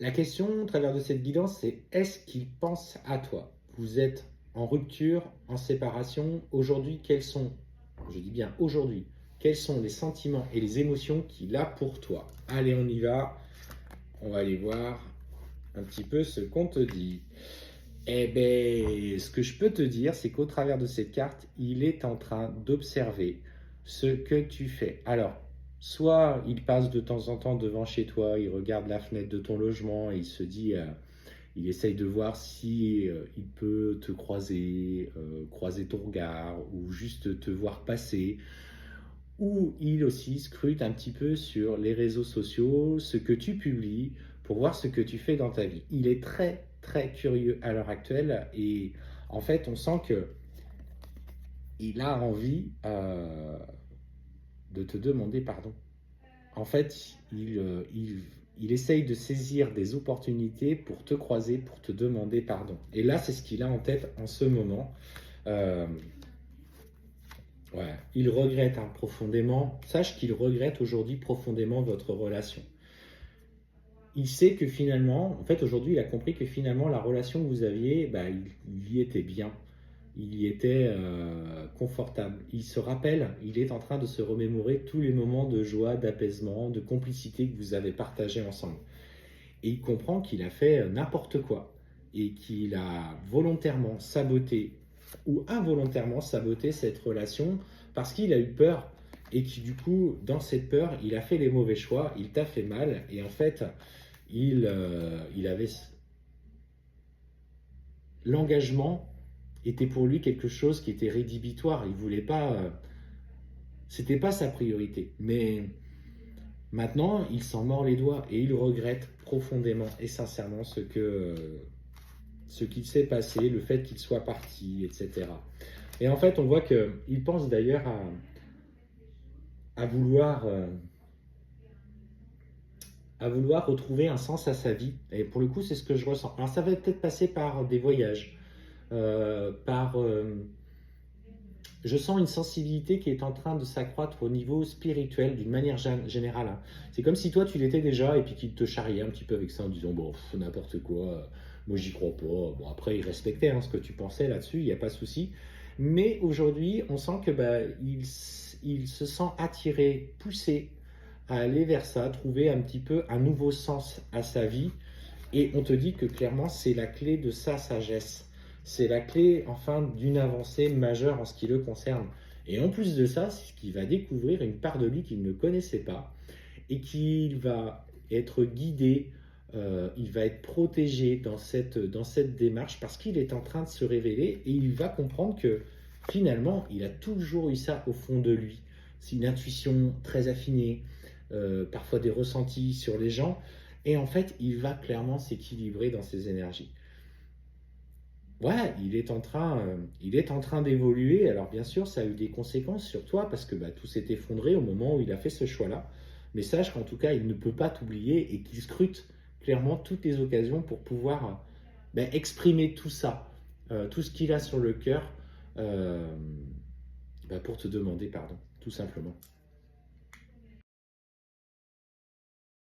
La question, au travers de cette guidance, c'est est-ce qu'il pense à toi? Vous êtes en rupture, en séparation. Aujourd'hui, quels sont, je dis bien aujourd'hui, quels sont les sentiments et les émotions qu'il a pour toi? Allez, on y va. On va aller voir un petit peu ce qu'on te dit. Eh bien, ce que je peux te dire, c'est qu'au travers de cette carte, il est en train d'observer ce que tu fais. Alors, soit il passe de temps en temps devant chez toi, il regarde la fenêtre de ton logement et il se dit, il essaye de voir si il peut te croiser, croiser ton regard ou juste te voir passer. Ou il aussi scrute un petit peu sur les réseaux sociaux, ce que tu publies, pour voir ce que tu fais dans ta vie. Il est très très curieux à l'heure actuelle et en fait on sent que il a envie de te demander pardon. En fait, il essaye de saisir des opportunités pour te croiser, pour te demander pardon. Et là, c'est ce qu'il a en tête en ce moment. Euh, ouais, il regrette profondément. Sache qu'il regrette aujourd'hui profondément votre relation. Il sait que finalement, en fait, aujourd'hui, il a compris que finalement, la relation que vous aviez, bah, il y était bien. Il y était confortable. Il se rappelle, il est en train de se remémorer tous les moments de joie, d'apaisement, de complicité que vous avez partagés ensemble. Et il comprend qu'il a fait n'importe quoi et qu'il a volontairement saboté ou involontairement saboté cette relation parce qu'il a eu peur et qui du coup, dans cette peur, il a fait les mauvais choix, il t'a fait mal et en fait, il avait l'engagement était pour lui quelque chose qui était rédhibitoire. Il voulait pas, c'était pas sa priorité. Mais maintenant, il s'en mord les doigts et il regrette profondément et sincèrement ce qu'il s'est passé, le fait qu'il soit parti, etc. Et en fait, on voit qu'il pense d'ailleurs à vouloir, à vouloir retrouver un sens à sa vie. Et pour le coup, c'est ce que je ressens. Alors, ça va peut-être passer par des voyages, par je sens une sensibilité qui est en train de s'accroître au niveau spirituel d'une manière générale, hein. C'est comme si toi tu l'étais déjà et puis qu'il te charriait un petit peu avec ça en disant bon, n'importe quoi, moi j'y crois pas. Bon, après il respectait ce que tu pensais là-dessus, il n'y a pas de souci. Mais aujourd'hui, on sent que il se sent attiré, poussé à aller vers ça, trouver un petit peu un nouveau sens à sa vie. Et on te dit que clairement, c'est la clé de sa sagesse. C'est la clé, enfin, d'une avancée majeure en ce qui le concerne. Et en plus de ça, c'est qu'il va découvrir une part de lui qu'il ne connaissait pas et qu'il va être guidé, il va être protégé dans cette démarche parce qu'il est en train de se révéler et il va comprendre que finalement, il a toujours eu ça au fond de lui. C'est une intuition très affinée, parfois des ressentis sur les gens, et en fait, il va clairement s'équilibrer dans ses énergies. Ouais, il est en train d'évoluer. Alors bien sûr, ça a eu des conséquences sur toi parce que tout s'est effondré au moment où il a fait ce choix-là. Mais sache qu'en tout cas, il ne peut pas t'oublier et qu'il scrute clairement toutes les occasions pour pouvoir exprimer tout ça, tout ce qu'il a sur le cœur, pour te demander pardon, tout simplement.